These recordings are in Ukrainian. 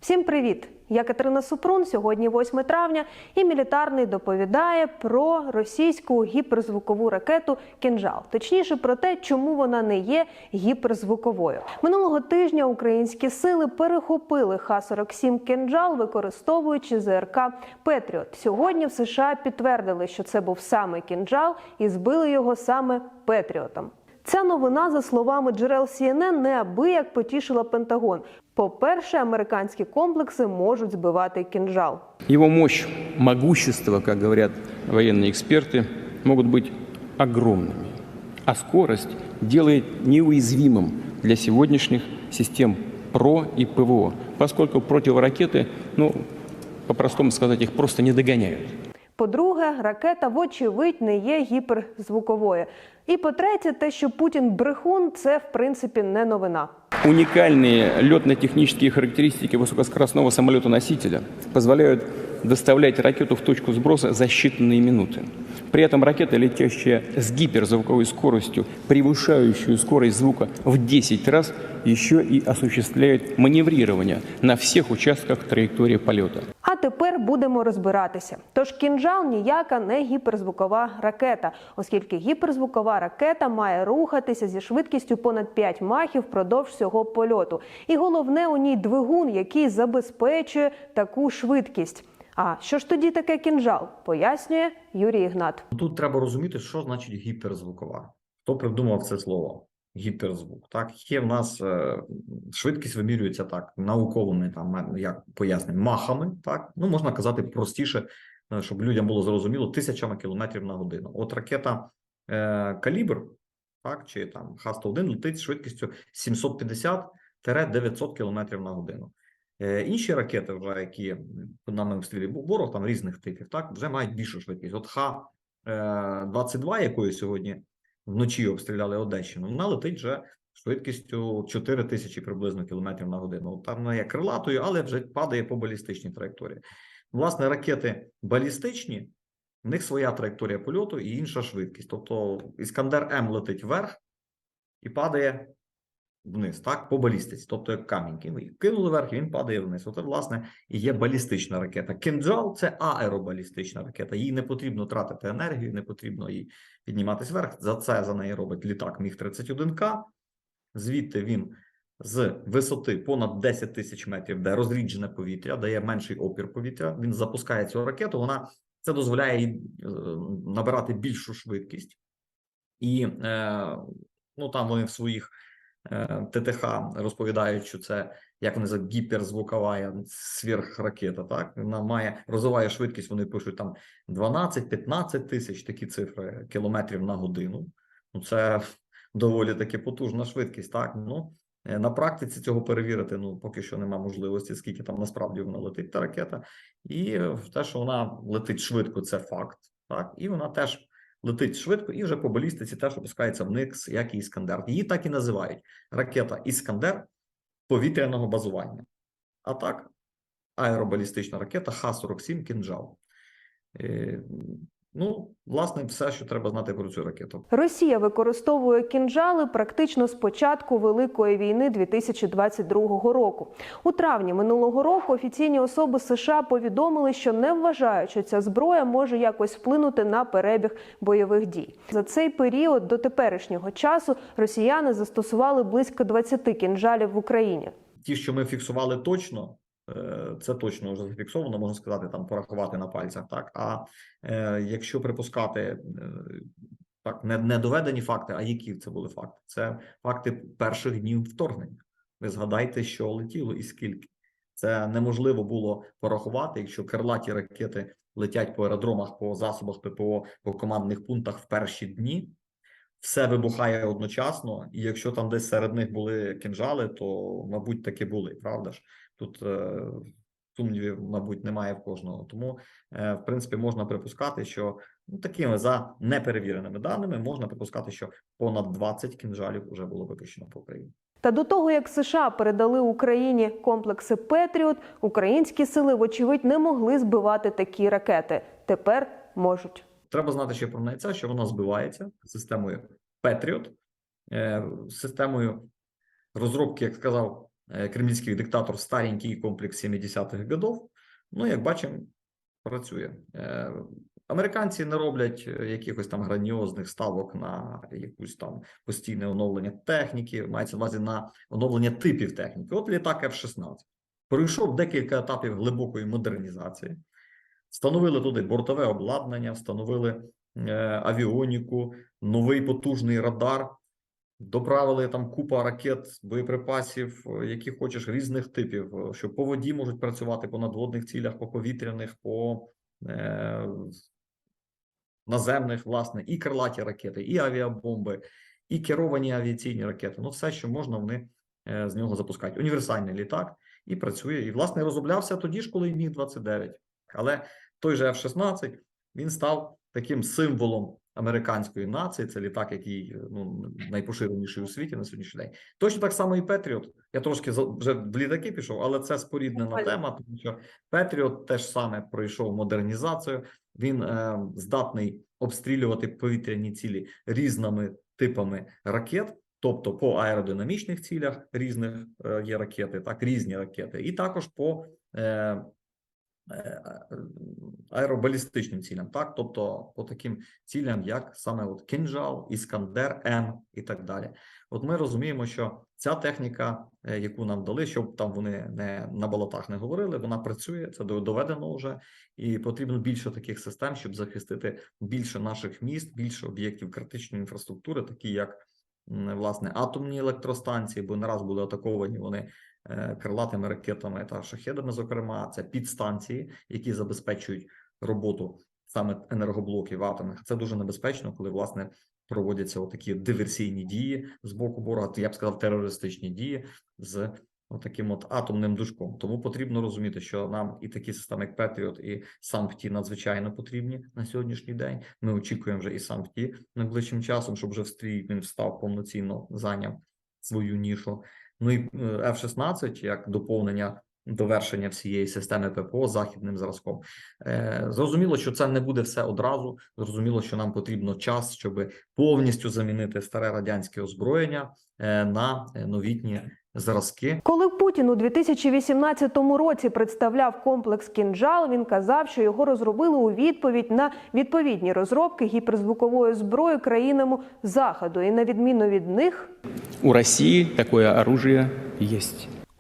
Всім привіт! Я Катерина Супрун, сьогодні 8 травня, і Мілітарний доповідає про російську гіперзвукову ракету «Кинжал». Точніше, про те, чому вона не є гіперзвуковою. Минулого тижня українські сили перехопили Х-47 «Кинжал», використовуючи ЗРК «Петріот». Сьогодні в США підтвердили, що це був саме «Кинжал» і збили його саме «Петріотом». Ця новина, за словами джерел CNN, неабияк потішила Пентагон. По-перше, американські комплекси можуть збивати «Кинжал». Его мощь, могущество, как говорят военные эксперты, могут быть огромными. А скорость делает неуязвимым для сегодняшних систем ПРО и ПВО, поскольку противоракеты, по-простому сказать, их просто не догоняют. По-друге, ракета, вочевидь, не є гіперзвуковою. І по-третє, те, що Путін брехун, це, в принципі, не новина. Уникальные летно-технические характеристики высокоскоростного самолета-носителя позволяют доставлять ракету в точку сброса за считанные минуты. При этом ракета, летящая с гиперзвуковой скоростью, превышающую скорость звука в 10 раз, еще и осуществляет маневрирование на всех участках траектории полета. А тепер будемо розбиратися. Тож «Кинжал» ніяка не гіперзвукова ракета, оскільки гіперзвукова ракета має рухатися зі швидкістю понад 5 махів впродовж всього польоту. І головне, у ній двигун, який забезпечує таку швидкість. А що ж тоді таке «Кинжал», пояснює Юрій Ігнат. Тут треба розуміти, що значить гіперзвукова. Хто придумав це слово? Гіперзвук. Так, є в нас швидкість вимірюється так, науковими, там, як пояснюємо, махами, так, можна казати простіше, щоб людям було зрозуміло, тисячами кілометрів на годину. От ракета «Калібр», так, чи там Х-101 летить з швидкістю 750-900 кілометрів на годину. Інші ракети, вже, які нами обстрілює ворог, там різних типів, так, вже мають більшу швидкість. От Х-22, якою сьогодні вночі обстріляли Одещину, вона летить вже швидкістю 4000 приблизно кілометрів на годину. Там вона є крилатою, але вже падає по балістичній траєкторії. Власне, ракети балістичні, в них своя траєкторія польоту і інша швидкість. Тобто Іскандер-М летить вверх і падає вниз, так, по балістиці, тобто як камінь кинули вверх, і він падає вниз. Оце, власне, і є балістична ракета. «Кинжал» – це аеробалістична ракета. Їй не потрібно тратити енергію, не потрібно їй підніматися вверх. За неї робить літак Міг-31К. Звідти він з висоти понад 10 тисяч метрів, де розріджене повітря, дає менший опір повітря. Він запускає цю ракету, це дозволяє їй набирати більшу швидкість. І там вони в своїх ТТХ розповідають, що це, як вони називають, гіперзвукова сверхракета, так? Вона розвиває швидкість, вони пишуть там 12-15 тисяч, такі цифри, кілометрів на годину. Це доволі таки потужна швидкість, так? На практиці цього перевірити, поки що нема можливості, скільки там насправді вона летить, та ракета. І те, що вона летить швидко, це факт, так? І вона теж летить швидко і вже по балістиці теж опускається вниз, як і «Іскандер». Її так і називають ракета «Іскандер» повітряного базування. А так, аеробалістична ракета Х-47 «Кинжал». Власне, все, що треба знати про цю ракету. Росія використовує «Кинжали» практично з початку Великої війни 2022 року. У травні минулого року офіційні особи США повідомили, що не вважають, що ця зброя може якось вплинути на перебіг бойових дій. За цей період до теперішнього часу росіяни застосували близько 20 «Кинжалів» в Україні. Ті, що ми фіксували точно, це точно вже зафіксовано, можна сказати, там порахувати на пальцях, так. А якщо припускати так, не доведені факти, а які це були факти? Це факти перших днів вторгнення. Ви згадайте, що летіло і скільки. Це неможливо було порахувати, якщо крилаті ракети летять по аеродромах, по засобах ППО, по командних пунктах в перші дні. Все вибухає одночасно, і якщо там десь серед них були «Кинжали», то, мабуть, таки були, правда ж? Тут сумнівів, мабуть, немає в кожного. Тому, в принципі, можна припускати, що такими за неперевіреними даними можна припускати, що понад 20 «Кинжалів» вже було випущено по Україні. Та до того, як США передали Україні комплекси «Петріот», українські сили, вочевидь, не могли збивати такі ракети. Тепер можуть. Треба знати ще про неї це, що вона збивається системою «Петріот», системою розробки, як сказав кремлівський диктатор старенький комплекс 70-х годов. Ну, як бачимо, працює. Американці не роблять якихось там граніозних ставок на якусь там постійне оновлення техніки, мається на увазі на оновлення типів техніки. От літак F-16 пройшов декілька етапів глибокої модернізації, встановили туди бортове обладнання, встановили авіоніку, новий потужний радар, доправили там купа ракет, боєприпасів, які хочеш, різних типів, що по воді можуть працювати, по надводних цілях, по повітряних, по наземних, власне, і крилаті ракети, і авіабомби, і керовані авіаційні ракети. Ну, все, що можна, вони з нього запускають. Універсальний літак і працює. І, власне, розроблявся тоді ж, коли й Міг-29. Але той же F-16, він став таким символом американської нації. Це літак, який найпоширеніший у світі на сьогоднішній день. Точно так само і Петріот. Я трошки вже в літаки пішов, але це споріднена тема, тому що Петріот теж саме пройшов модернізацію. Він здатний обстрілювати повітряні цілі різними типами ракет, тобто по аеродинамічних цілях різних є ракети, так, різні ракети, і також по аеробалістичним цілям, так, тобто по таким цілям, як саме от Кинжал, Іскандер-М і так далі. От ми розуміємо, що ця техніка, яку нам дали, щоб там вони не на болотах не говорили, вона працює, це доведено вже, і потрібно більше таких систем, щоб захистити більше наших міст, більше об'єктів критичної інфраструктури, такі як, власне, атомні електростанції, бо не раз були атаковані вони крилатими ракетами та шахедами, зокрема, це підстанції, які забезпечують роботу саме енергоблоків атомних. Це дуже небезпечно, коли, власне, проводяться отакі диверсійні дії з боку ворога, я б сказав, терористичні дії з отаким от атомним дужком. Тому потрібно розуміти, що нам і такі системи, як Петріот, і САМПТІ надзвичайно потрібні на сьогоднішній день. Ми очікуємо вже і САМПТІ найближчим часом, щоб вже в стрій він встав повноцінно, зайняв свою нішу. Ну і F-16 як доповнення, довершення всієї системи ППО західним зразком. Зрозуміло, що це не буде все одразу. Зрозуміло, що нам потрібно час, щоб повністю замінити старе радянське озброєння на новітні зразки. Коли Путін у 2018 році представляв комплекс «Кинжал», він казав, що його розробили у відповідь на відповідні розробки гіперзвукової зброї країнами Заходу. І на відміну від них, у Росії таке оружие є.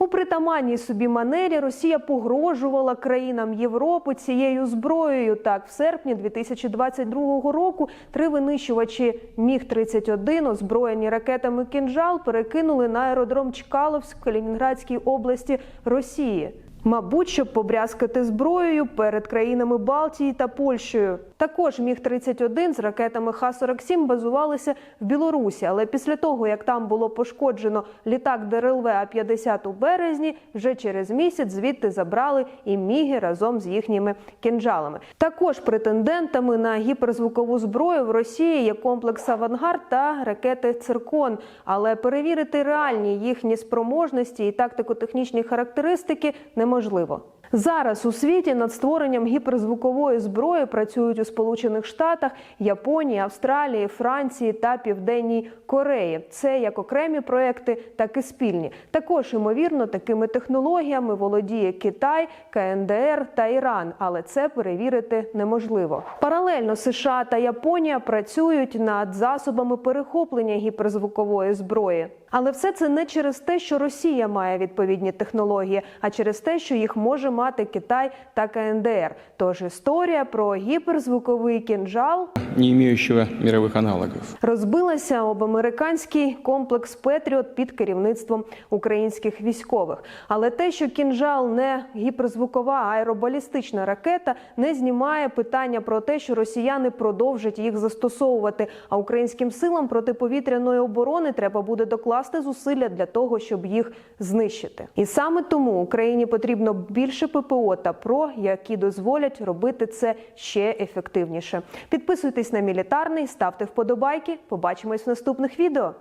у притаманній собі манері Росія погрожувала країнам Європи цією зброєю. Так, в серпні 2022 року 3 винищувачі Міг-31, озброєні ракетами «Кинжал», перекинули на аеродром Чкаловськ в Калінінградській області Росії. Мабуть, щоб побрязкати зброєю перед країнами Балтії та Польщею. Також Міг-31 з ракетами Х-47 базувалися в Білорусі, але після того, як там було пошкоджено літак ДРЛВ А-50 у березні, вже через місяць звідти забрали і Міги разом з їхніми «Кинжалами». Також претендентами на гіперзвукову зброю в Росії є комплекс «Авангард» та ракети «Циркон». Але перевірити реальні їхні спроможності і тактико-технічні характеристики неможливо. Зараз у світі над створенням гіперзвукової зброї працюють у Сполучених Штатах, Японії, Австралії, Франції та Південній Кореї. Це як окремі проекти, так і спільні. Також, ймовірно, такими технологіями володіє Китай, КНДР та Іран, але це перевірити неможливо. Паралельно США та Японія працюють над засобами перехоплення гіперзвукової зброї. Але все це не через те, що Росія має відповідні технології, а через те, що їх може мати Китай та КНДР. Тож історія про гіперзвуковий «Кинжал», не маючого мирових аналогів, розбилася об американський комплекс «Петріот» під керівництвом українських військових. Але те, що «Кинжал» не гіперзвукова аеробалістична ракета, не знімає питання про те, що росіяни продовжать їх застосовувати, а українським силам протиповітряної оборони треба буде докласти зусилля для того, щоб їх знищити. І саме тому Україні потрібно більше ППО та ПРО, які дозволять робити це ще ефективніше. Підписуйтесь на Мілітарний, ставте вподобайки. Побачимось в наступних відео.